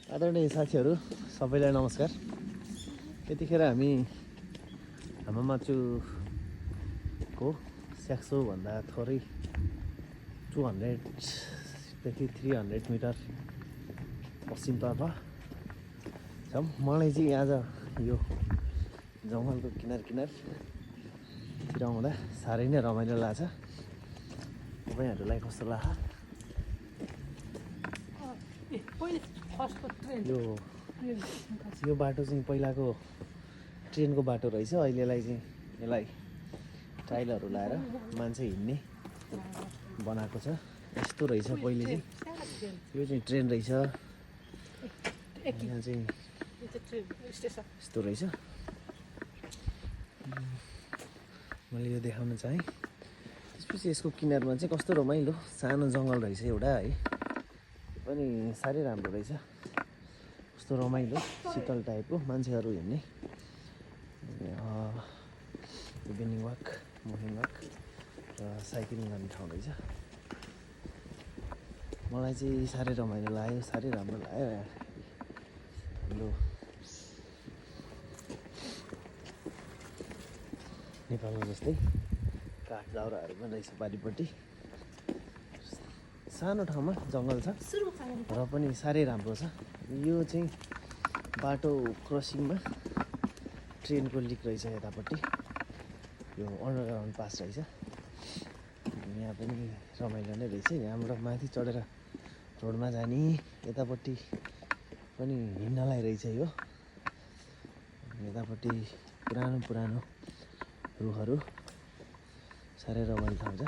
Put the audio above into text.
आदरणीय साथीहरू सबैलाई नमस्कार। यतिखेर हामी हामामाचुको स्याक्सोभन्दा थोरै 200 देखि 300 मिटर पश्चिमतर्फ छौँ। मलाई चाहिँ आज यो जङ्गलको किनारतिर आउँदा साह्रै नै रमाइलो लाग्छ। तपाईँहरूलाई कस्तो लाग्छ? यो बाटो चाहिँ पहिलाको ट्रेनको बाटो रहेछ। अहिलेलाई चाहिँ यसलाई टाइलहरू लाएर मान्छे हिँड्ने बनाएको छ। यस्तो रहेछ पहिले चाहिँ। यो चाहिँ ट्रेन रहेछ। यहाँ चाहिँ यस्तो रहेछ। मैले यो देखाउन चाहेँ। त्यसपछि यसको किनारमा चाहिँ कस्तो रमाइलो सानो जङ्गल रहेछ एउटा है। पनि साह्रै राम्रो रहेछ। कस्तो रमाइलो शीतल टाइपको मान्छेहरू हिँड्ने इभिनिङ वाक, मर्निङ वाक र साइक्लिङ गर्ने ठाउँ रहेछ। मलाई चाहिँ साह्रै रमाइलो लाग्यो, साह्रै राम्रो लाग्यो। हाम्रो नेपालमा जस्तै काठ दाउराहरू पनि रहेछ पारिपट्टि। सानो ठाउँमा जङ्गल छ र पनि साह्रै राम्रो छ। यो चाहिँ बाटो क्रसिङमा ट्रेनको लिक रहेछ यतापट्टि। यो अन्डरग्राउन्ड पास रहेछ। यहाँ पनि रमाइलो नै रहेछ। यहाँबाट माथि चढेर रोडमा जाने यतापट्टि पनि हिँड्नलाई रहेछ। यो यतापट्टि पुरानो रुखहरू साह्रै रमाइलो ठाउँ छ।